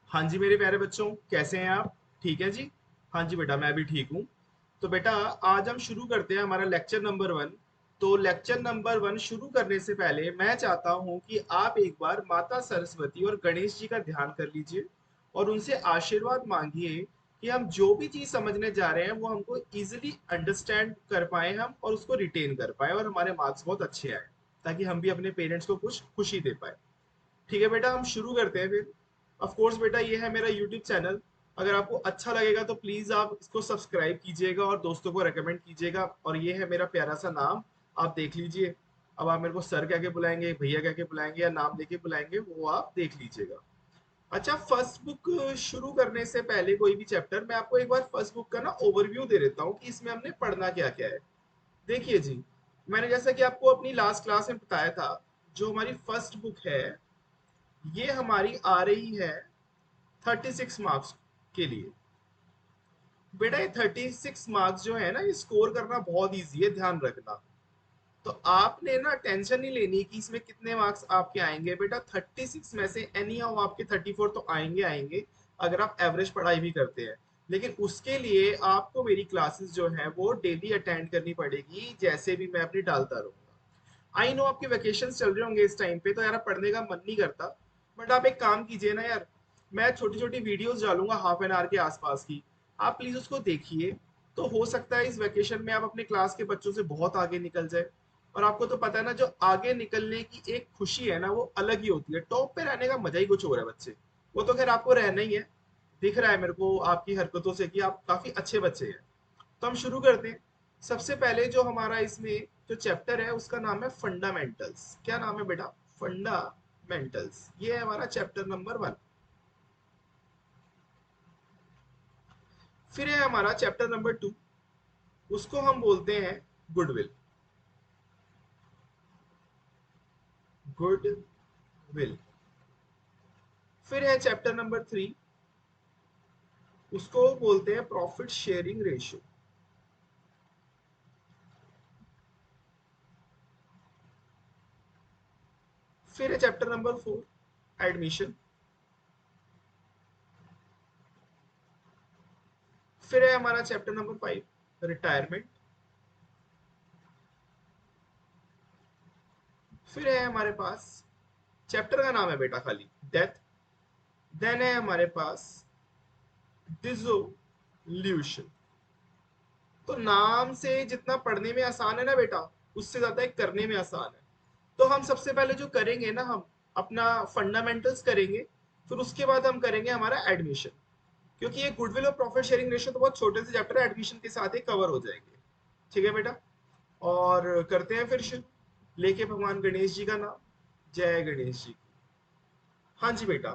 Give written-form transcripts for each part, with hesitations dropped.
हाँ जी मेरे प्यारे बच्चों, कैसे हैं आप? ठीक है जी। हाँ जी बेटा, मैं भी ठीक हूँ। तो बेटा, आज हम शुरू करते हैं हमारा लेक्चर नंबर 1। तो लेक्चर नंबर 1 शुरू करने से पहले मैं चाहता हूँ कि आप एक बार माता सरस्वती और गणेश जी का ध्यान कर लीजिए और उनसे आशीर्वाद मांगिए कि हम जो भी चीज़ समझने जा रहे हैं वो हमको इजीली अंडरस्टैंड कर पाए हम और उसको रिटेन कर पाए और हमारे मार्क्स बहुत अच्छे आए, ताकि हम भी अपने पेरेंट्स को कुछ खुशी दे पाए। ठीक है बेटा, हम शुरू करते हैं फिर। ऑफ कोर्स बेटा, ये है मेरा यूट्यूब चैनल। अगर आपको अच्छा लगेगा तो प्लीज़ आप इसको सब्सक्राइब कीजिएगा और दोस्तों को रेकमेंड कीजिएगा। और ये है मेरा प्यारा सा नाम, आप देख लीजिए। अब आप मेरे को सर कह के बुलाएंगे, भैया कह के बुलाएंगे या नाम लेके बुलाएंगे, वो आप देख लीजिएगा। अच्छा, फर्स्ट बुक शुरू करने से पहले कोई भी चैप्टर, मैं आपको एक बार फर्स्ट बुक का ना ओवरव्यू दे देता हूँ कि इसमें हमने पढ़ना क्या क्या है। देखिए जी, मैंने जैसा कि आपको अपनी लास्ट क्लास में बताया था, जो हमारी फर्स्ट बुक है ये हमारी आ रही है 36 मार्क्स के लिए। बेटा ये 36 मार्क्स जो है ना, ये स्कोर करना बहुत इजी है, ध्यान रखना। तो आपने ना टेंशन नहीं लेनी कि इसमें कितने मार्क्स आपके आएंगे। बेटा 36 में से एनी हाउ आपके 34 तो आएंगे आएंगे, अगर आप एवरेज पढ़ाई भी करते हैं। लेकिन उसके लिए आपको मेरी क्लासेस जो है वो डेली अटेंड करनी पड़ेगी, जैसे भी मैं अपनी डालता रहूंगा। आई नो आपके वैकेशन चल रहे होंगे इस टाइम पे, तो यार पढ़ने का मन नहीं करता। बट आप एक काम कीजिए ना यार, मैं छोटी छोटी वीडियोस डालूंगा हाफ एन आवर के आसपास की, आप प्लीज उसको देखिए। तो हो सकता है इस वेकेशन में आप अपने क्लास के बच्चों से बहुत आगे निकल जाए। और आपको तो पता है ना, जो आगे निकलने की एक खुशी है ना, वो अलग ही होती है। टॉप पे रहने का मजा ही कुछ और है बच्चे। वो तो खैर आपको रहना ही है, दिख रहा है मेरे को आपकी हरकतों से कि आप काफी अच्छे बच्चे हैं। तो हम शुरू करते हैं। सबसे पहले जो हमारा इसमें जो चैप्टर है उसका नाम है फंडामेंटल्स। क्या नाम है बेटा? फंडामेंटल्स। ये है हमारा चैप्टर नंबर 1। फिर है हमारा चैप्टर नंबर 2, उसको हम बोलते हैं गुडविल। गुडविल। फिर है चैप्टर नंबर 3, उसको बोलते हैं प्रॉफिट शेयरिंग रेशियो। फिर है चैप्टर नंबर 4, एडमिशन। फिर है हमारा चैप्टर नंबर 5, रिटायरमेंट। फिर है हमारे पास, चैप्टर का नाम है बेटा खाली, डेथ। देन है हमारे पास डिसोल्यूशन। तो नाम से जितना पढ़ने में आसान है ना बेटा, उससे ज्यादा एक करने में आसान है। तो हम सबसे पहले जो करेंगे ना, हम अपना फंडामेंटल्स करेंगे, फिर उसके बाद हम करेंगे हमारा एडमिशन। क्योंकि ये गुडविल और प्रॉफिट शेयरिंग रेशियो तो बहुत छोटे से चैप्टर है, एडमिशन के साथ ही कवर हो जाएंगे। ठीक है बेटा, और करते हैं फिर शुरू, लेके भगवान गणेश जी का नाम। जय गणेश जी की। हाँ जी बेटा,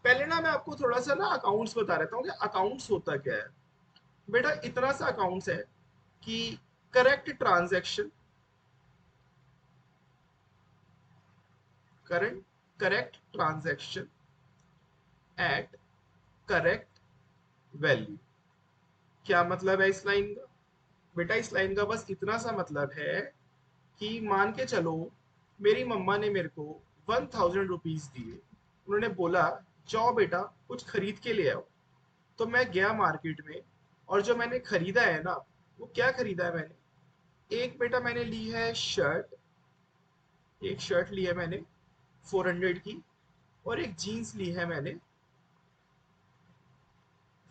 पहले ना मैं आपको थोड़ा सा ना अकाउंट्स बता देता हूँ कि अकाउंट्स होता क्या है। बेटा इतना सा अकाउंट्स है कि correct transaction, current correct transaction at correct value. क्या मतलब है इस लाइन का? बेटा इस लाइन का बस इतना सा मतलब है कि मान के चलो, मेरी मम्मा ने मेरे को 1000 रुपीज दिए। उन्होंने बोला जाओ बेटा कुछ खरीद के ले आओ। तो मैं गया मार्केट में, और जो मैंने खरीदा है ना, वो क्या खरीदा है मैंने? एक बेटा मैंने ली है शर्ट, एक शर्ट ली है मैंने 400 की, और एक जीन्स ली है मैंने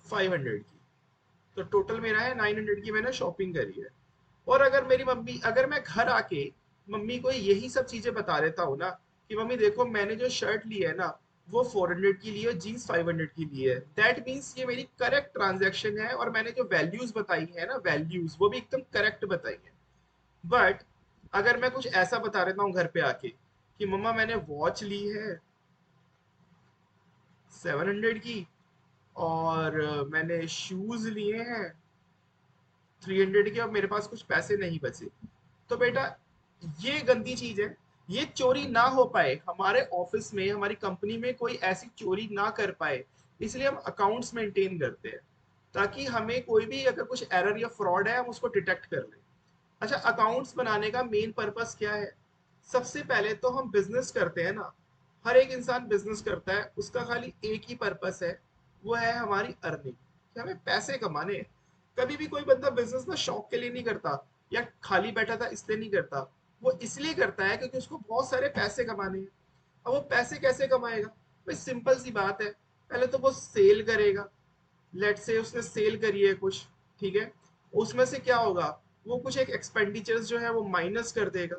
500 की। तो टोटल मेरा है 900 की मैंने शॉपिंग करी है। और अगर मेरी मम्मी, अगर मैं घर आके मम्मी को यही सब चीजें बता देता हूँ ना कि मम्मी देखो मैंने जो शर्ट ली है ना, वो 400 की ली है, जीन्स 500 की ली है, दैट मीन्स ये मेरी करेक्ट ट्रांजेक्शन है। और मैंने जो वैल्यूज बताई है ना, वैल्यूज वो भी एकदम करेक्ट बताई है। बट अगर मैं कुछ ऐसा बता देता हूँ घर पे आके कि मम्मा मैंने वॉच ली है 700 की, और मैंने शूज लिए हैं 300 के, और मेरे पास कुछ पैसे नहीं बचे, तो बेटा ये गंदी चीज है। ये चोरी ना हो पाए हमारे ऑफिस में, हमारी कंपनी में कोई ऐसी चोरी ना कर पाए, इसलिए हम अकाउंट्स मेंटेन करते हैं, ताकि हमें कोई भी अगर कुछ एरर या फ्रॉड है हम उसको डिटेक्ट कर लें। अच्छा, अकाउंट्स बनाने का मेन पर्पस क्या है? सबसे पहले तो हम बिजनेस करते हैं ना, हर एक इंसान बिजनेस करता है, उसका खाली एक ही पर्पस है वो है हमारी अर्निंग, कि हमें पैसे कमाने हैं। कभी भी कोई बंदा बिजनेस ना शौक के लिए नहीं करता या खाली बैठा था इसलिए नहीं करता, वो इसलिए करता है क्योंकि उसको बहुत सारे पैसे कमाने हैं। अब वो पैसे कैसे कमाएगा? भाई सिंपल सी बात है, पहले तो वो सेल करेगा। लेट से उसने सेल करी है कुछ, ठीक है, उसमें से क्या होगा, वो कुछ एक एक्सपेंडिचर्स जो है वो माइनस कर देगा।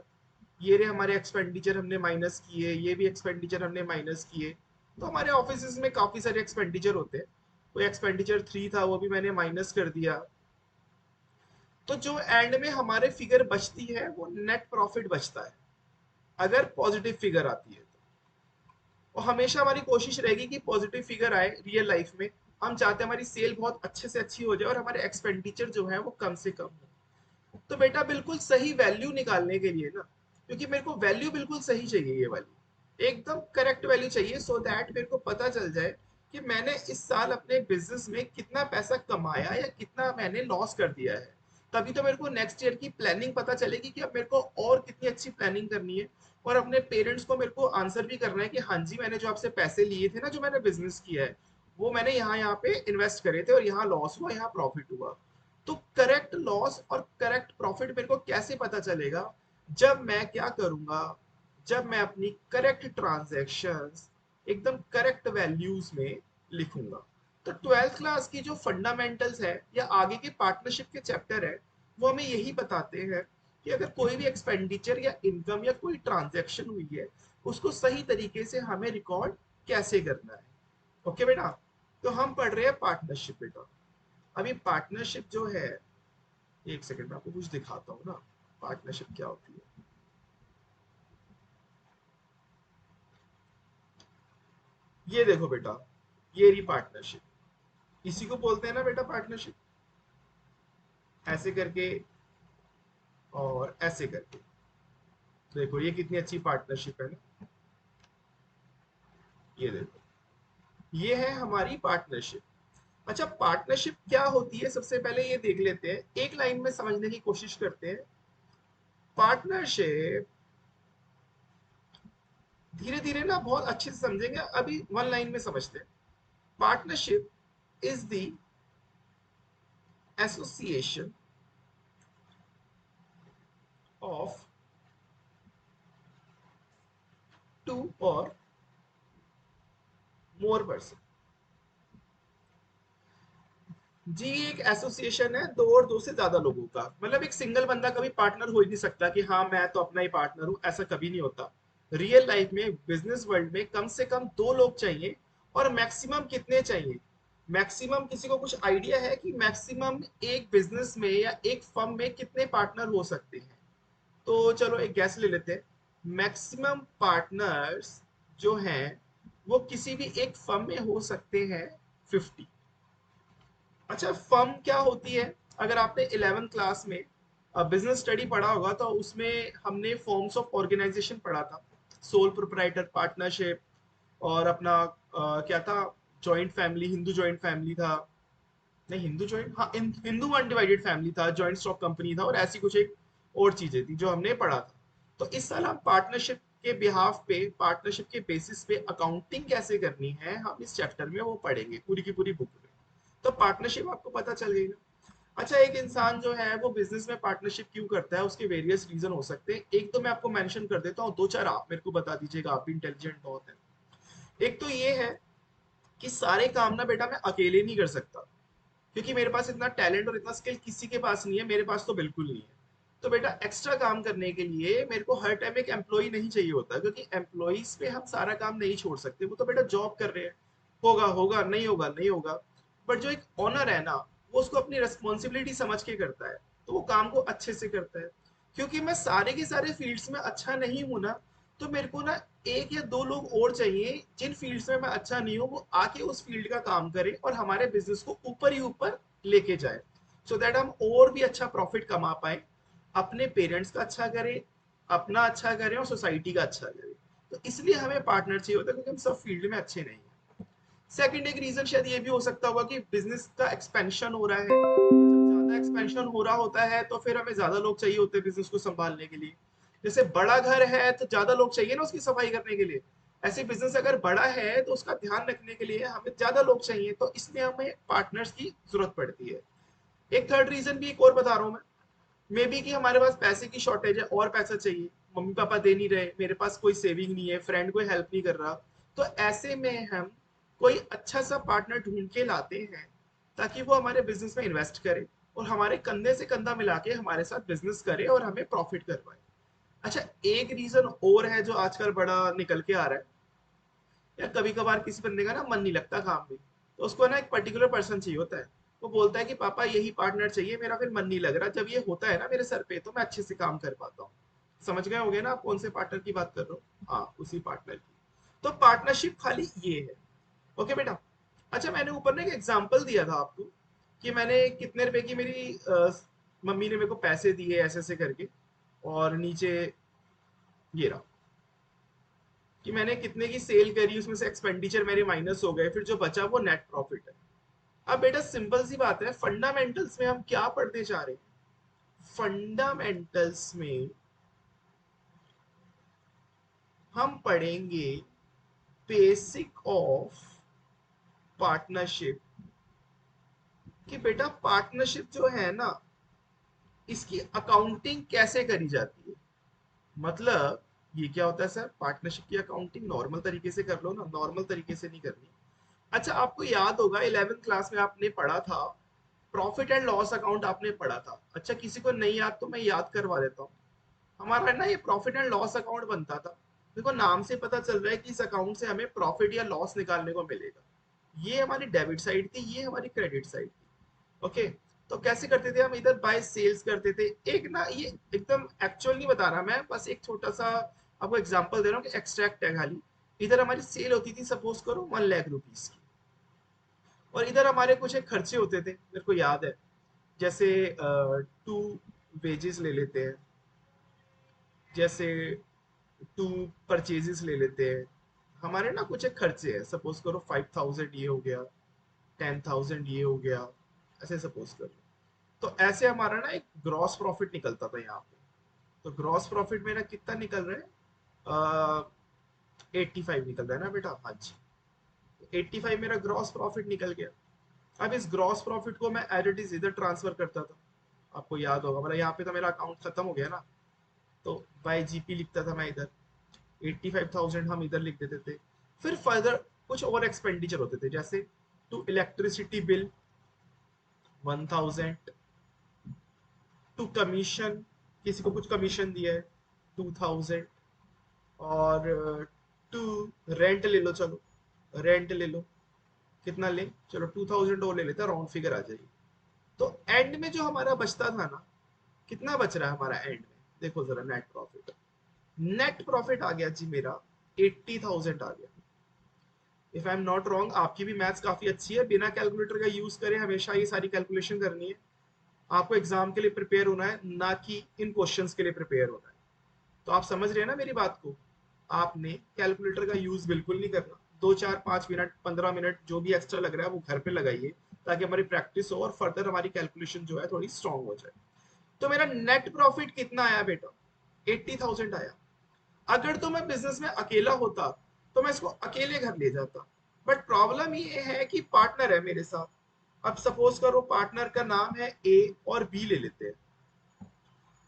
ये रे हमारे एक्सपेंडिचर हमने माइनस किए, ये भी एक्सपेंडिचर हमने माइनस किए। तो हमारे ऑफिस में काफी सारे एक्सपेंडिचर होते हैं, कोई एक्सपेंडिचर 3 था वो भी मैंने माइनस कर दिया। तो जो एंड में हमारे फिगर बचती है वो नेट प्रॉफिट बचता है, अगर पॉजिटिव फिगर आती है तो। और हमेशा हमारी कोशिश रहेगी कि पॉजिटिव फिगर आए रियल लाइफ में। हम चाहते हैं हमारी सेल बहुत अच्छे से अच्छी हो जाए और हमारे एक्सपेंडिचर जो है वो कम से कम हो। तो बेटा बिल्कुल सही वैल्यू निकालने के लिए ना, क्योंकि मेरे को वैल्यू बिल्कुल सही चाहिए, ये वाली एकदम करेक्ट वैल्यू चाहिए, सो दैट मेरे को पता चल जाए कि मैंने इस साल अपने बिजनेस में कितना पैसा कमाया या कितना मैंने लॉस कर दिया है। तभी तो मेरे को नेक्स्ट ईयर की प्लानिंग पता चलेगी कि अब मेरे को और कितनी अच्छी प्लानिंग करनी है। और अपने पेरेंट्स को मेरे को आंसर भी करना है कि हाँ जी, मैंने जो आपसे पैसे लिए थे ना, जो मैंने बिजनेस किया है, वो मैंने यहाँ यहाँ पे इन्वेस्ट करे थे और यहाँ लॉस हुआ, यहाँ प्रॉफिट हुआ। तो करेक्ट लॉस और करेक्ट प्रॉफिट मेरे को कैसे पता चलेगा? जब मैं क्या करूंगा, जब मैं अपनी करेक्ट ट्रांजैक्शंस एकदम करेक्ट वैल्यूज में लिखूंगा। तो 12th क्लास की जो फंडामेंटल्स है या आगे के पार्टनरशिप के चैप्टर है, वो हमें यही बताते हैं कि अगर कोई भी एक्सपेंडिचर या इनकम या कोई ट्रांजैक्शन हुई है, उसको सही तरीके से हमें रिकॉर्ड कैसे करना है। ओके बेटा, तो हम पढ़ रहे हैं पार्टनरशिप बेटा। अभी पार्टनरशिप जो है, एक सेकंड में आपको कुछ दिखाता हूँ ना, पार्टनरशिप क्या होती है। ये देखो बेटा, ये रही पार्टनरशिप, इसी को बोलते हैं ना बेटा पार्टनरशिप। ऐसे करके और ऐसे करके, देखो ये कितनी अच्छी पार्टनरशिप है ना। ये देखो, ये है हमारी पार्टनरशिप। अच्छा, पार्टनरशिप क्या होती है सबसे पहले ये देख लेते हैं, एक लाइन में समझने की कोशिश करते हैं। पार्टनरशिप धीरे धीरे ना बहुत अच्छे से समझेंगे, अभी वन लाइन में समझते हैं। Partnership is the association of two or more person. जी, एक एसोसिएशन है दो और दो से ज्यादा लोगों का, मतलब एक सिंगल बंदा कभी पार्टनर हो ही नहीं सकता कि हाँ मैं तो अपना ही पार्टनर हूँ, ऐसा कभी नहीं होता। रियल लाइफ में बिजनेस वर्ल्ड में कम से कम दो लोग चाहिए। और मैक्सिमम कितने चाहिए? मैक्सिमम किसी को कुछ आइडिया है कि मैक्सिमम एक बिजनेस में या एक फर्म में कितने पार्टनर हो सकते हैं? तो चलो एक गैस ले लेते हैं। मैक्सिमम पार्टनर्स जो हैं वो किसी भी एक फर्म में हो सकते हैं 50। अच्छा, फर्म क्या होती है? अगर आपने 11th क्लास में बिजनेस स्टडी पढ़ा होगा तो उसमें हमने फॉर्म्स ऑफ ऑर्गेनाइजेशन पढ़ा था। सोल प्रोप्राइटर, पार्टनरशिप, और अपना क्या था, joint family, Hindu joint family था। नहीं, हिंदू जॉइंट, हाँ, हिंदू अनडिवाइडेड फैमिली था, जॉइंट स्टॉक कंपनी था, और ऐसी कुछ एक और चीजें थी जो हमने पढ़ा था। तो इस साल हम पार्टनरशिप के बिहाफ पे, पार्टनरशिप के बेसिस पे अकाउंटिंग कैसे करनी है, हम इस चैप्टर में वो पढ़ेंगे पूरी की पूरी बुक में। तो पार्टनरशिप आपको पता चल गई ना। अच्छा, एक इंसान जो है वो बिजनेस में पार्टनरशिप क्यों करता है, उसके वेरियस रीजन हो सकते हैं। एक तो मैं आपको मेंशन कर देता हूँ, दो चार आप मेरे को बता दीजिएगा, आप भी इंटेलिजेंट बहुत है। एक तो ये है कि सारे काम ना बेटा मैं अकेले नहीं कर सकता, क्योंकि मेरे पास इतना टैलेंट और इतना स्किल किसी के पास नहीं है, मेरे पास तो बिल्कुल नहीं है। तो बेटा एक्स्ट्रा काम करने के लिए मेरे को हर टाइम एक एम्प्लॉय नहीं चाहिए होता, क्योंकि एम्प्लॉइज पे हम सारा काम नहीं छोड़ सकते, वो तो बेटा जॉब कर रहे हैं, होगा होगा, नहीं होगा नहीं होगा। बट जो एक ओनर है ना, वो उसको अपनी रिस्पॉन्सिबिलिटी समझ के करता है, तो वो काम को अच्छे से करता है। क्योंकि मैं सारे के सारे फील्ड्स में अच्छा नहीं हूं ना, तो मेरे को ना एक या दो लोग और चाहिए जिन फील्ड्स में मैं अच्छा नहीं हूँ, वो आके उस फील्ड का काम करें और हमारे बिजनेस को ऊपर ही ऊपर लेके जाए, सो दैट हम और भी अच्छा प्रॉफिट कमा पाए, अपने पेरेंट्स का अच्छा करें, अपना अच्छा करें और सोसाइटी का अच्छा करें। तो इसलिए हमें पार्टनर चाहिए होता है, क्योंकि हम सब फील्ड में अच्छे नहीं हैं। सेकंड एक रीजन शायद ये भी हो सकता होगा कि बिजनेस का एक्सपेंशन हो रहा है, तो जब ज्यादा एक्सपेंशन हो रहा होता है तो फिर हमें ज्यादा लोग चाहिए होते हैं बिजनेस को संभालने के लिए। जैसे बड़ा घर है तो ज्यादा लोग चाहिए ना उसकी सफाई करने के लिए। ऐसे बिजनेस अगर बड़ा है तो उसका ध्यान रखने के लिए हमें ज्यादा लोग चाहिए, तो इसमें हमें पार्टनर्स की जरूरत पड़ती है। एक थर्ड रीजन भी एक और बता रहा हूँ मैं, मे बी कि हमारे पास पैसे की शॉर्टेज है और पैसा चाहिए, मम्मी पापा दे नहीं रहे, मेरे पास कोई सेविंग नहीं है, फ्रेंड कोई हेल्प नहीं कर रहा, तो ऐसे में हम कोई अच्छा सा पार्टनर ढूंढ के लाते हैं ताकि वो हमारे बिजनेस में इन्वेस्ट करे और हमारे कंधे से कंधा मिला के हमारे साथ बिजनेस करे और हमें प्रॉफिट करवाए। अच्छा, एक रीजन और है जो आजकल बड़ा निकल के आ रहा है, या कभी कभार किसी बंदे का ना मन नहीं लगता काम में, तो उसको ना एक पर्टिकुलर पर्सन चाहिए होता है। वो बोलता है कि पापा यही पार्टनर चाहिए, मेरा फिर मन नहीं लग रहा, जब ये होता है ना मेरे सर पे तो मैं अच्छे से काम कर पाता हूँ। समझ गए होगे ना आप कौन से पार्टनर की बात कर रहे हो? हाँ, उसी पार्टनर की। तो पार्टनरशिप खाली ये है। ओके बेटा। अच्छा, मैंने ऊपर ना एक एग्जांपल दिया था आपको कि मैंने कितने रुपए की मेरी मम्मी ने मेरे को पैसे दिए ऐसे ऐसे करके, और नीचे ये रहा कि मैंने कितने की सेल करी, उसमें से एक्सपेंडिचर मेरे माइनस हो गए, फिर जो बचा वो नेट प्रॉफिट है। अब बेटा सिंपल सी बात है, फंडामेंटल्स में हम क्या पढ़ते जा रहे हैं? फंडामेंटल्स में हम पढ़ेंगे बेसिक ऑफ पार्टनरशिप, कि बेटा पार्टनरशिप जो है ना, इसकी अकाउंटिंग कैसे करी जाती है। मतलब ये क्या होता है सर, पार्टनरशिप की अकाउंटिंग नॉर्मल तरीके से कर लो ना, नॉर्मल तरीके से नहीं करनी। अच्छा, आपको याद होगा 11th क्लास में आपने पढ़ा था, प्रॉफिट एंड लॉस अकाउंट आपने पढ़ा था। अच्छा, किसी को नहीं याद तो मैं याद करवा देता हूँ। हमारा ना ये प्रॉफिट एंड लॉस अकाउंट बनता था। देखो नाम से पता चल रहा है कि इस अकाउंट से हमें प्रॉफिट या लॉस निकालने को मिलेगा। ये हमारी डेबिट साइड थी, ये हमारी क्रेडिट साइड थी। ओके। तो कैसे करते थे हम, इधर बाय सेल्स करते थे। एक ना ये एकदम एक्चुअल नहीं बता रहा मैं, बस एक छोटा सा आपको एग्जांपल दे रहा हूँ कि एक्सट्रैक्ट है खाली। इधर हमारी सेल होती थी सपोज करो 1 लाख रुपीज की, और इधर हमारे कुछ एक खर्चे होते थे मेरे को याद है, जैसे 2 वेजेस ले लेते हैं, जैसे 2 परचेजेस ले लेते हैं। हमारे ना कुछ एक खर्चे हैं, सपोज करो 5,000 ये हो गया, 10,000 ये हो गया, ऐसे सपोज करो। तो ऐसे हमारा ना एक ग्रॉस प्रॉफिट निकलता था यहाँ पे। तो ग्रॉस प्रॉफिट मेरा कितना निकल रहा है, 85 निकल रहा है ना बेटा, हाँ जी। 85 मेरा ग्रॉस प्रॉफिट निकल गया। अब इस ग्रॉस प्रॉफिट को मैं एज इट इज इधर ट्रांसफर करता था। आपको याद होगा, मतलब यहाँ पे तो मेरा अकाउंट खत्म हो गया ना, तो बाय जीपी लिखता था मैं इधर, 85,000 हम इधर लिख देते थे। फिर फर्दर कुछ और एक्सपेंडिचर होते थे, जैसे to electricity bill 1,000, to commission, किसी को कुछ कमीशन दिया है 2,000, और टू रेंट ले लो, चलो रेंट ले लो, कितना ले, चलो 2,000 और ले लेते हैं, राउंड फिगर आ जाएगी। तो एंड में जो हमारा बचता था ना, कितना बच रहा है हमारा एंड में, देखो जरा नेट प्रॉफिट। नेट प्रॉफिट आ गया जी मेरा 80,000 आ गया। If I am not wrong, आपकी भी मैथ्स काफी अच्छी है, बिना कैलकुलेटर का यूज करें हमेशा ये सारी कैलकुलेशन करनी है। आपको एग्जाम के लिए प्रिपेयर होना है, ना कि इन क्वेश्चंस के लिए प्रिपेयर होना है। तो आप समझ रहे हैं ना मेरी बात को? आपने कैलकुलेटर का यूज बिल्कुल नहीं करना। 2 4 5 मिनट 15 मिनट जो भी एक्स्ट्रा लग रहा है वो घर पे लगाइए, ताकि हमारी प्रैक्टिस हो और फर्दर हमारी कैलकुलेशन जो है थोड़ी स्ट्रांग हो जाए। तो मेरा नेट प्रॉफिट कितना आया बेटा, 80,000 आया। अगर तो मैं बिजनेस में अकेला होता तो मैं इसको अकेले घर ले जाता, बट प्रॉब्लम ये है कि पार्टनर है मेरे साथ। अब सपोज करो पार्टनर का नाम है ए और बी ले लेते हैं।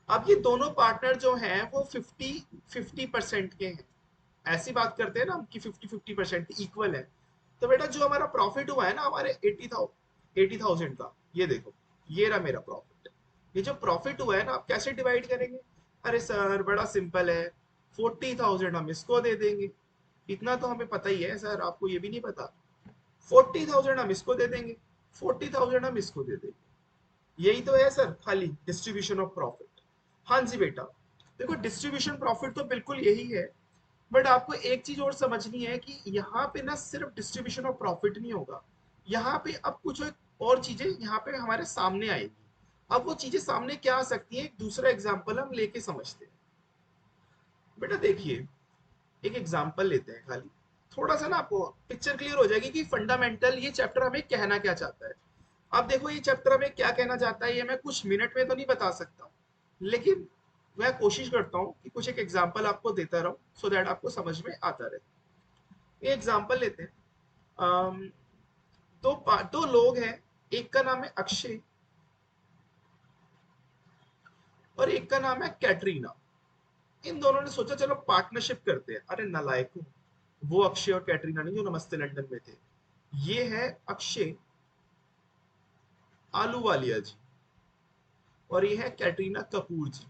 अब ये दोनों पार्टनर जो हैं वो 50-50% के हैं। ऐसी बात करते हैं ना हम कि 50-50% इक्वल है। तो बेटा जो हमारा प्रॉफिट हुआ है ना हमारे 80,000 का, ये देखो, ये रहा मेरा प्रॉफिट। ये जो प्रॉफिट हुआ है ना, आप कैसे डिवाइड करेंगे? अरे सर बड़ा सिंपल है, 40,000 हम इसको दे देंगे। इतना तो हमें पता ही है सर, आपको ये भी नहीं पता? 40,000 हम इसको दे देंगे, 40,000 हम इसको दे देंगे। यही तो है सर, खाली डिस्ट्रीब्यूशन ऑफ प्रॉफिट। हाँ जी बेटा। देखो डिस्ट्रीब्यूशन प्रॉफिट तो बिल्कुल यही है, बट आपको एक चीज और समझनी है कि यहाँ पे ना सिर्फ डिस्ट्रीब्यूशन ऑफ प्रॉफिट नहीं होगा, यहाँ पे अब कुछ और चीजें यहाँ पे हमारे सामने आएगी। अब वो चीजें सामने क्या आ सकती है, एक दूसरा एग्जाम्पल हम लेके समझते हैं। बेटा देखिए, एक एग्जाम्पल लेते हैं खाली, थोड़ा सा ना आपको पिक्चर क्लियर हो जाएगी कि फंडामेंटल ये चैप्टर हमें कहना क्या चाहता है। अब देखो ये चैप्टर हमें क्या कहना चाहता है, ये मैं कुछ मिनट में तो नहीं बता सकता, लेकिन मैं कोशिश करता हूँ कि कुछ एक एग्जाम्पल आपको देता रहूं, सो दैट आपको समझ में आता रहे। ये एग्जांपल लेते हैं। अम, दो लोग हैं, एक का नाम है अक्षय और एक का नाम है कैटरीना। इन दोनों ने सोचा चलो पार्टनरशिप करते हैं। अरे नालायकों, वो अक्षय और कैटरीना नहीं जो नमस्ते लंदन में थे। ये है अक्षय आलू वालिया जी और ये है कैटरीना कपूर जी,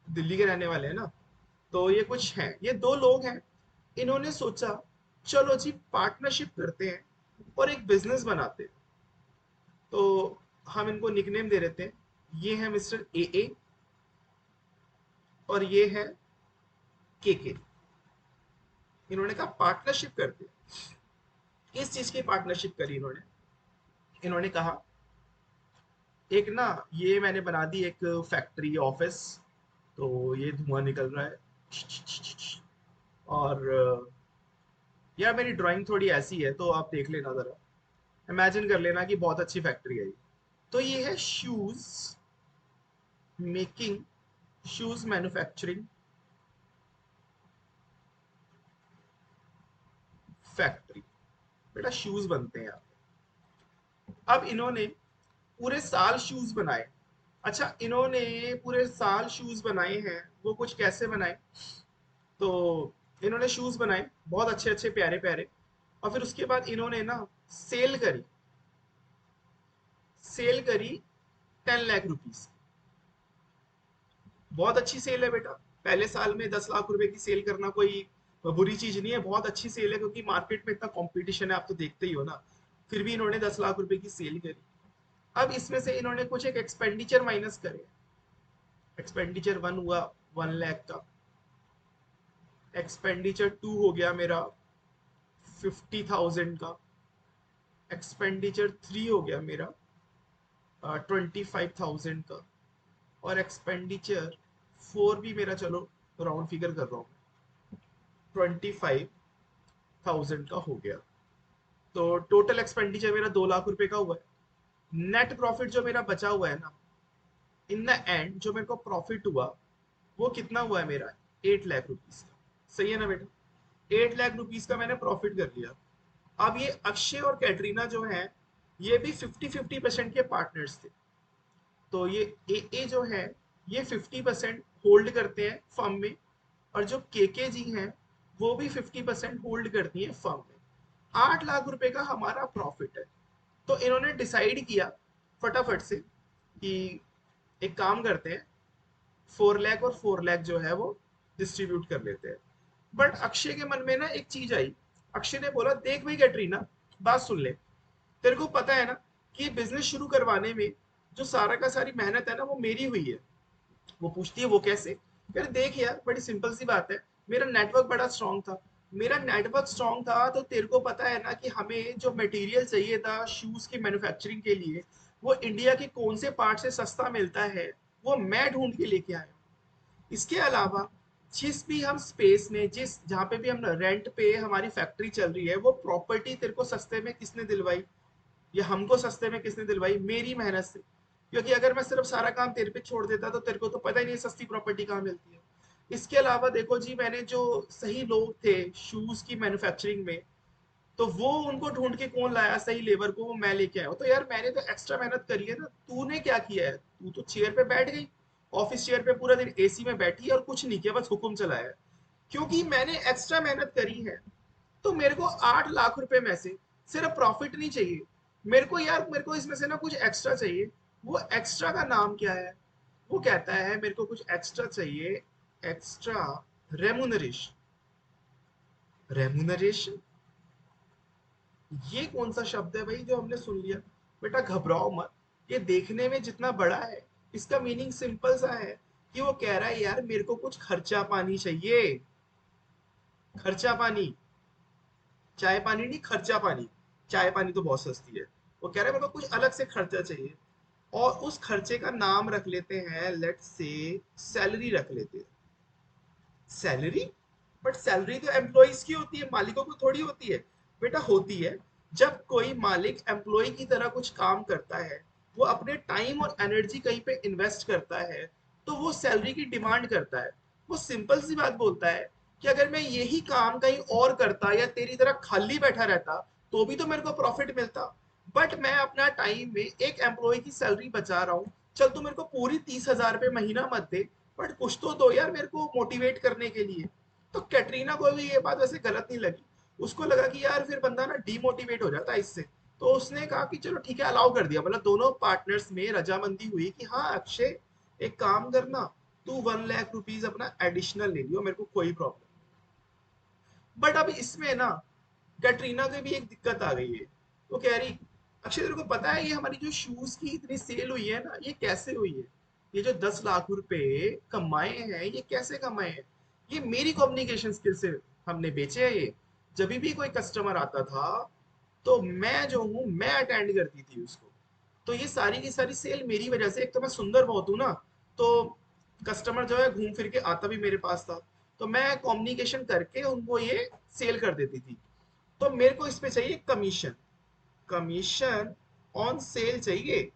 दिल्ली के रहने वाले हैं ना। तो ये कुछ हैं, ये दो लोग हैं। इन्होंने सोचा चलो जी पार्टनरशिप करते हैं और एक बिजनेस बनाते हैं। तो हम इनको निकनेम दे देते हैं। ये है मिस्टर ए और ये है के। इन्होंने कहा पार्टनरशिप करते हैं। किस चीज की पार्टनरशिप करी इन्होंने? इन्होंने कहा एक ना, ये मैंने बना दी एक फैक्ट्री ऑफिस, तो ये धुआं निकल रहा है और यार मेरी ड्राइंग थोड़ी ऐसी है तो आप देख लेना जरा, इमेजिन कर लेना कि बहुत अच्छी फैक्ट्री है ये। तो ये है shoes making, shoes manufacturing factory. बेटा शूज बनते हैं यहाँ पे। अब इन्होंने पूरे साल शूज बनाए। अच्छा, इन्होंने पूरे साल शूज बनाए हैं, वो कुछ कैसे बनाए? तो इन्होंने शूज बनाए बहुत अच्छे अच्छे प्यारे प्यारे, और फिर उसके बाद इन्होंने ना सेल करी, सेल करी 10 लाख रुपीस। बहुत अच्छी सेल है बेटा। पहले साल में 10 लाख रुपए की सेल करना कोई बुरी चीज नहीं है, बहुत अच्छी सेल है, क्योंकि मार्केट में इतना कंपटीशन है, आप तो देखते ही हो ना। फिर भी इन्होंने 10 लाख रुपए की सेल करी। अब इसमें से इन्होंने कुछ एक एक्सपेंडिचर माइनस करे। एक्सपेंडिचर वन हुआ 1 लाख का, एक्सपेंडिचर टू हो गया मेरा 50,000 का, एक्सपेंडिचर थ्री हो गया मेरा 25,000 का, और एक्सपेंडिचर फोर भी मेरा, चलो राउंड फिगर कर रहा हूँ, 25,000 का हो गया। तो टोटल एक्सपेंडिचर मेरा 2 लाख रुपए का हुआ है। नेट प्रॉफिट जो मेरा बचा हुआ है ना, इन द एंड जो मेरे को प्रॉफिट हुआ वो कितना हुआ है मेरा? 8 लाख रुपीज का। सही है ना बेटा? 8 लाख रुपीज का मैंने प्रॉफिट कर लिया। अब ये अक्षय और कैटरीना जो है, ये भी 50-50% के पार्टनर्स थे। तो ये ए जो है, ये 50% होल्ड करते हैं फर्म में, और जो के जी हैं वो भी 50% होल्ड करती हैं फर्म में। 8 लाख रुपए का हमारा प्रॉफिट है। तो इन्होंने डिसाइड किया फटाफट से कि एक काम करते हैं, 4 लाख और 4 लाख जो है वो डिस्ट्रीब्यूट कर लेते हैं। बट अक्षय के मन में ना एक चीज आई। अक्षय ने बोला देख भाई कैटरीना, बात सुन ले, तेरे को पता है ना कि बिजनेस शुरू करवाने में जो सारा का सारी मेहनत है ना वो मेरी हुई है। वो पूछती है वो कैसे? यार देख यार, बड़ी सिंपल सी बात है, मेरा नेटवर्क बड़ा स्ट्रांग था। मेरा नेटवर्क स्ट्रांग था तो तेरे को पता है ना कि हमें जो मटेरियल चाहिए था शूज की मैन्युफैक्चरिंग के लिए, वो इंडिया के कौन से पार्ट से सस्ता मिलता है, वो मैं ढूंढ के लेके आया। इसके अलावा जिस भी हम स्पेस में, जिस जहाँ पे भी हम रेंट पे हमारी फैक्ट्री चल रही है, वो प्रॉपर्टी तेरे को सस्ते में किसने दिलवाई? ये हमको सस्ते में किसने दिलवाई? मेरी मेहनत से। क्योंकि अगर मैं सिर्फ सारा काम तेरे पे छोड़ देता तो तेरे को तो पता ही नहीं सस्ती प्रॉपर्टी कहाँ मिलती है। इसके अलावा देखो जी, मैंने जो सही लोग थे शूज की मैन्युफैक्चरिंग में, तो वो उनको ढूंढ के कौन लाया सही लेबर को? वो मैं लेके आया हूँ। तो यार मैंने तो एक्स्ट्रा मेहनत करी है ना, तूने क्या किया है? तू तो चेयर पे बैठ गई, ऑफिस चेयर पे पूरा दिन एसी में बैठी है और कुछ नहीं किया, बस हुक्म चलाया है। क्योंकि मैंने एक्स्ट्रा मेहनत करी है तो मेरे को 8 लाख रुपए में से सिर्फ प्रॉफिट नहीं चाहिए, मेरे को यार, मेरे को इसमें से ना कुछ एक्स्ट्रा चाहिए। वो एक्स्ट्रा का नाम क्या है? वो कहता है मेरे को कुछ एक्स्ट्रा चाहिए, एक्स्ट्रा रेमुनरेशन। रेमुनरेशन, ये कौन सा शब्द है भाई जो हमने सुन लिया? बेटा घबराओ मत, ये देखने में जितना बड़ा है, इसका मीनिंग सिंपल सा है कि वो कह रहा है यार मेरे को कुछ खर्चा पानी चाहिए। खर्चा पानी, चाय पानी नहीं, खर्चा पानी। चाय पानी तो बहुत सस्ती है। वो कह रहा है मेरे को कुछ अलग से खर्चा चाहिए, और उस खर्चे का नाम रख लेते हैं, लेट्स से सैलरी रख लेते हैं। सैलरी? बट सैलरी तो एम्प्लॉइज की होती है, मालिकों को थोड़ी होती है। बेटा होती है। जब कोई मालिक एम्प्लॉय की तरह कुछ काम करता है, वो अपने टाइम और एनर्जी कहीं पे इन्वेस्ट करता है, तो वो सैलरी की डिमांड करता है। वो सिंपल सी बात बोलता है कि अगर मैं यही काम कहीं और करता या तेरी तरह खाली बैठा रहता तो भी तो मेरे को प्रॉफिट मिलता। बट मैं अपना टाइम में एक एम्प्लॉय की सैलरी बचा रहा हूँ। चल तू मेरे को पूरी 30,000 रुपये महीना मत दे, बट कुछ तो दो यार मेरे को मोटिवेट करने के लिए। तो कैटरीना को भी ये बात वैसे गलत नहीं लगी। उसको लगा कि यार फिर बंदा ना डीमोटिवेट हो जाता है इससे। तो उसने कहा कि चलो ठीक है, अलाउ कर दिया। मतलब दोनों पार्टनर्स में रजामंदी हुई कि हाँ अक्षय, एक काम करना, तू 1 लाख रुपीज अपना एडिशनल ले लियो, मेरे को कोई प्रॉब्लम। बट अब इसमें ना कैटरीना की भी एक दिक्कत आ गई है। वो कह रही, अक्षय तेरे को पता है ये हमारी जो शूज की इतनी सेल हुई है ना, ये कैसे हुई है? ये जो 10 लाख रुपए कमाए हैं, ये कैसे कमाए हैं? ये मेरी कम्युनिकेशन स्किल से हमने बेचे हैं ये। जब भी कोई कस्टमर आता था तो मैं जो हूँ मैं अटेंड करती थी उसको। तो ये सारी की सारी सेल मेरी वजह से। एक तो मैं सुंदर बहुत हूँ ना, तो कस्टमर जो है घूम फिर के आता भी मेरे पास था। तो मैं कम्युनिकेशन करके उनको ये सेल कर देती थी। तो मेरे को इसमें चाहिए कमीशन। कमीशन ऑन सेल चाहिए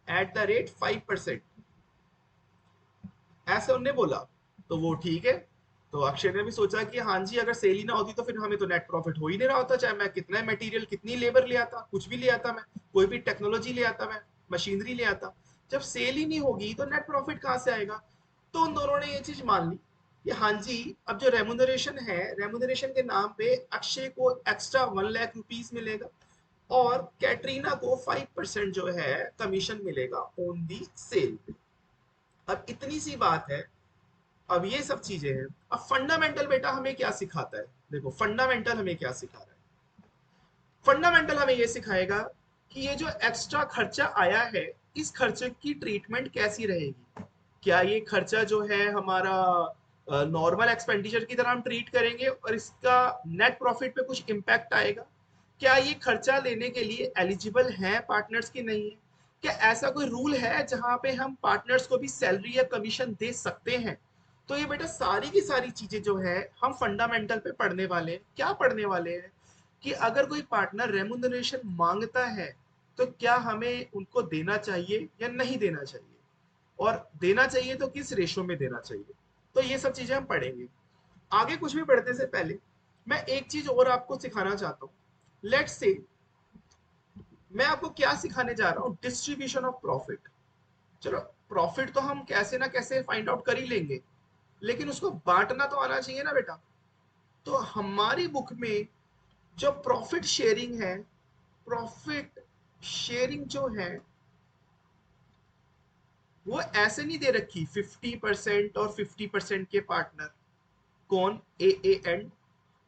@5%। ऐसे उनने बोला। तो वो ठीक है। तो अक्षय ने भी सोचा कि हाँ जी, अगर सेल ही ना होती तो फिर हमें तो नेट प्रॉफिट हो ही नहीं रहा होता, चाहे मैं कितना मटेरियल कितनी लेबर ले आता, कुछ भी ले आता, मैं कोई भी टेक्नोलॉजी ले आता, मैं मशीनरी ले आता। जब सेल ही नहीं होगी तो नेट प्रॉफिट कहाँ से आएगा? तो उन दोनों ने ये चीज मान ली कि हाँ जी, अब जो रेमुनरेशन है, रेमुनरेशन के नाम पे अक्षय को एक्स्ट्रा 1 लाख रुपीज मिलेगा और कैटरीना को 5% जो है कमीशन मिलेगा ऑन दी सेल। अब इतनी सी बात है। अब ये सब चीजें हैं। अब फंडामेंटल बेटा हमें क्या सिखाता है? देखो फंडामेंटल हमें क्या सिखा रहा है। फंडामेंटल हमें ये सिखाएगा कि ये जो एक्स्ट्रा खर्चा आया है, इस खर्चे की ट्रीटमेंट कैसी रहेगी। क्या ये खर्चा जो है हमारा नॉर्मल एक्सपेंडिचर की तरह हम ट्रीट करेंगे और इसका नेट प्रॉफिट पे कुछ इम्पैक्ट आएगा? क्या ये खर्चा लेने के लिए एलिजिबल हैं पार्टनर्स की नहीं है? क्या ऐसा कोई रूल है जहां पे हम पार्टनर्स को भी सैलरी या कमीशन दे सकते हैं? तो ये बेटा सारी की सारी चीजें जो है हम फंडामेंटल पे पढ़ने वाले हैं। क्या पढ़ने वाले हैं कि अगर कोई पार्टनर रेमुनरेशन मांगता है तो क्या हमें उनको देना चाहिए या नहीं देना चाहिए, और देना चाहिए तो किस रेशो में देना चाहिए। तो ये सब चीजें हम पढ़ेंगे। आगे कुछ भी पढ़ने से पहले मैं एक चीज और आपको सिखाना चाहता हूँ। लेट्स से मैं आपको क्या सिखाने जा रहा हूँ, डिस्ट्रीब्यूशन ऑफ प्रॉफिट। चलो, प्रॉफिट तो हम कैसे ना कैसे फाइंड आउट कर ही लेंगे, लेकिन उसको बांटना तो आना चाहिए ना बेटा। तो हमारी बुक में जो प्रॉफिट शेयरिंग है, प्रॉफिट शेयरिंग जो है वो ऐसे नहीं दे रखी 50% और 50% के पार्टनर। कौन? ए एंड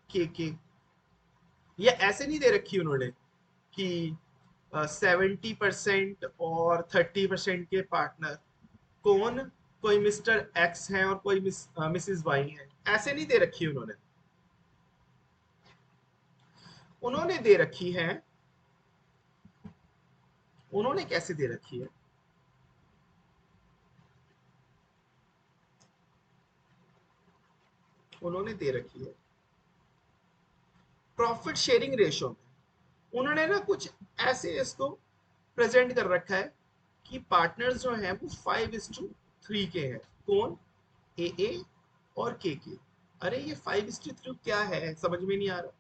के। ये ऐसे नहीं दे रखी उन्होंने कि 70% और 30% के पार्टनर। कौन? कोई मिस्टर एक्स है और कोई मिसिस वाई है। ऐसे नहीं दे रखी उन्होंने। उन्होंने दे रखी है। उन्होंने कैसे दे रखी है? उन्होंने दे रखी है प्रॉफिट शेयरिंग रेशो में। उन्होंने ना कुछ ऐसे इसको प्रेजेंट कर रखा है कि पार्टनर्स जो हैं वो 5:3 के हैं। कौन? ए और के। अरे ये 5:3 क्या है, समझ में नहीं आ रहा।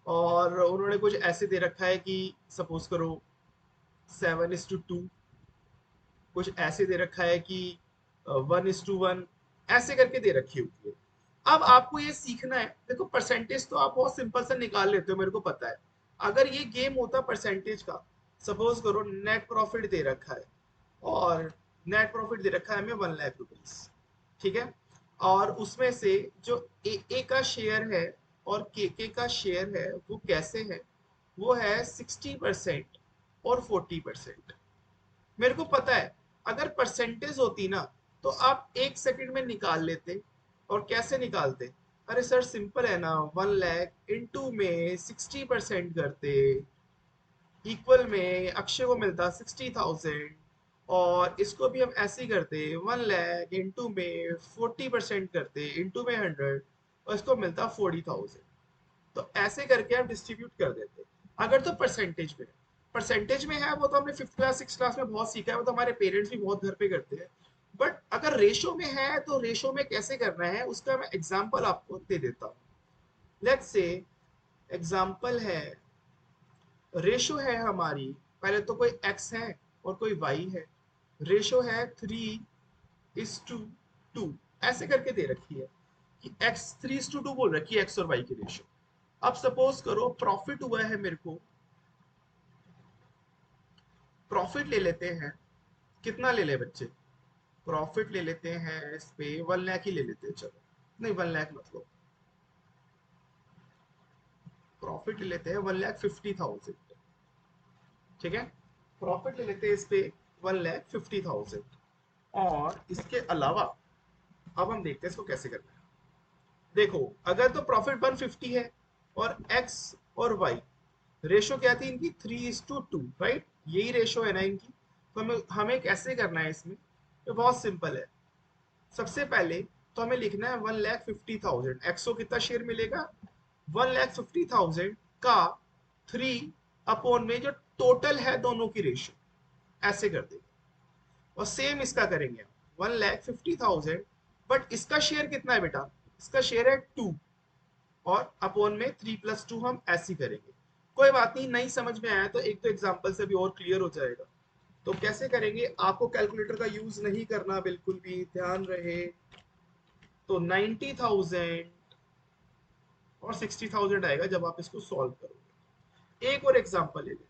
और उन्होंने कुछ ऐसे दे रखा है कि सपोज करो 7:2, कुछ ऐसे दे रखा है कि 1:1, ऐसे करके दे रखी होती है। अब आपको ये सीखना है। देखो परसेंटेज तो आप बहुत सिंपल से निकाल लेते हो, मेरे को पता है। अगर ये गेम होता परसेंटेज का, सपोज करो नेट प्रॉफिट दे रखा है और नेट प्रॉफिट दे रखा है हमें 1 लाख रुपीज, ठीक है। और उसमें से जो ए का शेयर है और के का शेयर है वो कैसे है? वो है 60% और 40%। मेरे को पता है अगर परसेंटेज होती ना तो आप 1 सेकंड में निकाल लेते। और कैसे निकालते? अरे सर सिंपल है ना, 1 लाख इंटू में 60% करते, इक्वल में अक्षय को मिलता 60,000। और इसको भी हम ऐसे ही करते, 1 लाख इंटू में 40% करते, इंटू में 100, और इसको मिलता 40,000। तो ऐसे करके आप डिस्ट्रीब्यूट कर देते। अगर तो परसेंटेज में, परसेंटेज में है वो तो हमने फिफ्थ क्लास सिक्स क्लास में बहुत सीखा है, वो तो हमारे पेरेंट्स भी बहुत घर पे करते हैं। बट अगर रेशो में है तो रेशो में कैसे करना है उसका मैं एग्जांपल आपको दे देता हूँ। लेट्स से एग्जांपल है, रेशो है हमारी, पहले तो कोई x है और कोई y है, रेशो है 3:2, ऐसे करके दे रखी है कि x 3:2 बोल रखी है, x और y की रेशो। अब सपोज करो प्रॉफिट हुआ है मेरे को, प्रॉफिट ले लेते हैं, कितना ले ले बच्चे, प्रॉफिट ले लेते हैं इस पे 1 लाख ही ले लेते हैं, चलो नहीं 1 लाख मतलब, प्रॉफिट ले लेते हैं 1,50,000, ठीक है, प्रॉफिट ले लेते हैं इस पे 1,50,000। और इसके अलावा अब हम देखते हैं इसको कैसे करना है। देखो अगर तो प्रॉफिट 150 है और x और y रेशो क्या थी इनकी 3:2, राइट, यही रेशो है ना इनकी। तो हमें हमें कैसे करना है इसमें, तो बहुत सिंपल है। सबसे पहले तो हमें लिखना है 1,50,000, एक्सो कितना शेयर मिलेगा 1,50,000 का 3 में जो टोटल है दोनों की रेशो, ऐसे कर देंगे। और सेम इसका करेंगे 1,50,000, बट इसका शेयर कितना है बेटा, इसका शेयर है 2, और अपोन में 3+2 हम ऐसे करेंगे। कोई बात नहीं, नहीं समझ में आया तो एक तो एग्जांपल से भी और क्लियर हो जाएगा। तो कैसे करेंगे, आपको कैलकुलेटर का यूज नहीं करना, बिल्कुल भी ध्यान रहे। तो 90,000 और 60,000 आएगा जब आप इसको सॉल्व करोगे। एक और एग्जांपल ले लेते हैं,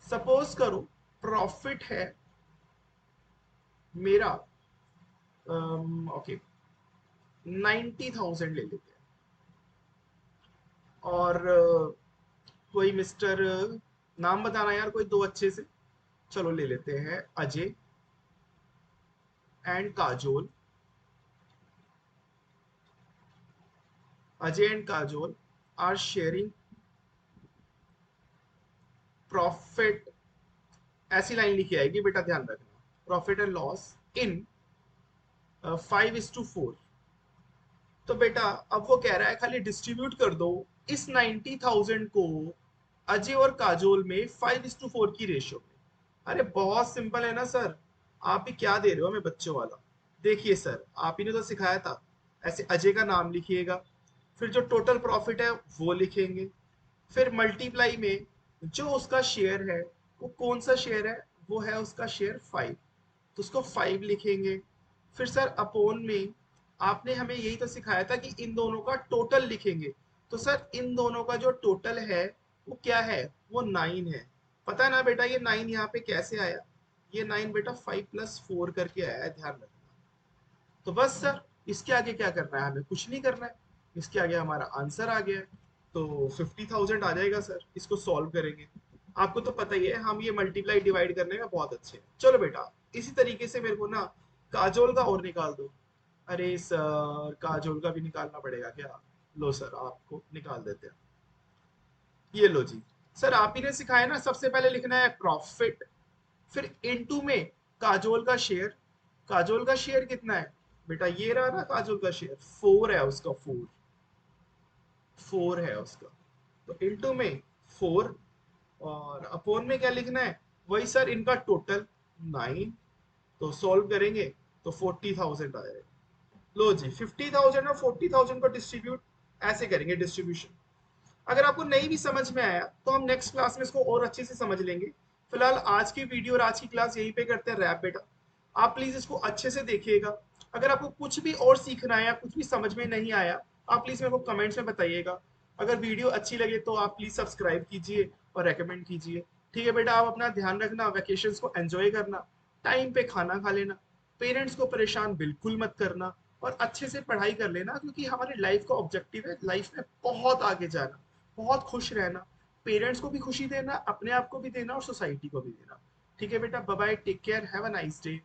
सपोज करो प्रॉफिट है मेरा ओके 90,000 ले लेते हैं, और कोई मिस्टर, नाम बताना यार कोई दो अच्छे से, चलो ले लेते हैं Ajay and Kajol, Ajay and Kajol are sharing profit, ऐसी लाइन लिखी आएगी बेटा ध्यान रखना, प्रॉफिट एंड लॉस इन 5:4। तो बेटा अब वो कह रहा है खाली डिस्ट्रीब्यूट कर दो इस 90,000 को अजय और काजोल में 5:4 की रेशो में। अरे बहुत सिंपल है ना सर, आप ही क्या दे रहे हो हमें बच्चों वाला। देखिए सर आप ही ने तो सिखाया था, ऐसे अजय का नाम लिखिएगा, फिर जो टोटल प्रॉफिट है वो लिखेंगे, फिर मल्टीप्लाई में जो उसका शेयर है, वो कौन सा शेयर है, वो है उसका शेयर 5, तो उसको 5 लिखेंगे। फिर सर अपोन में आपने हमें यही तो सिखाया था कि इन दोनों का टोटल लिखेंगे, तो सर इन दोनों का जो टोटल है वो क्या है, वो 9 है। पता है ना बेटा ये 9 यहाँ पे कैसे आया, ये 9 बेटा 5+4 करके आया है, ध्यान रखना। तो बस सर इसके आगे क्या करना है, हमें कुछ नहीं करना है, इसके आगे हमारा आंसर आ गया है। तो 50,000 आ जाएगा सर, इसको सॉल्व करेंगे। आपको तो पता ही है हम ये मल्टीप्लाई डिवाइड करने में बहुत अच्छे हैं। चलो बेटा इसी तरीके से मेरे को ना काजोल का और निकाल दो। अरे सर काजोल का भी निकालना पड़ेगा क्या, लो सर आपको निकाल देते हैं, ये लो जी। सर आप ही ने सिखाया ना, सबसे पहले लिखना है प्रॉफिट, फिर इनटू में काजोल का शेयर, काजोल का शेयर कितना है बेटा, ये रहा ना काजोल का शेयर 4 है उसका, 4 है उसका, तो इनटू में 4, और अपोन में क्या लिखना है, वही सर इनका टोटल 9, तो सॉल्व करेंगे तो 40,000 आएगा। लो जी 50,000 और 40,000 को डिस्ट्रीब्यूट ऐसे करेंगे डिस्ट्रीब्यूशन। अगर आपको नहीं भी समझ में आया तो हम नेक्स्ट क्लास में इसको और अच्छे से समझ लेंगे। फिलहाल आज की वीडियो और आज की क्लास यहीं पे करते हैं रैप बेटा। आप प्लीज इसको अच्छे से देखिएगा। अगर आपको कुछ भी और सीखना है या कुछ भी समझ में नहीं आया, आप प्लीज मेरे को कमेंट्स में बताइएगा। अगर वीडियो अच्छी लगे तो आप प्लीज सब्सक्राइब कीजिए और रेकमेंड कीजिए। ठीक है बेटा, आप अपना ध्यान रखना, वैकेशंस को एंजॉय करना, टाइम पे खाना खा लेना, पेरेंट्स को परेशान बिल्कुल मत करना, और अच्छे से पढ़ाई कर लेना, क्योंकि हमारी लाइफ का ऑब्जेक्टिव है लाइफ में बहुत आगे जाना, बहुत खुश रहना, पेरेंट्स को भी खुशी देना, अपने आप को भी देना और सोसाइटी को भी देना। ठीक है बेटा, bye bye, take care, have a nice day.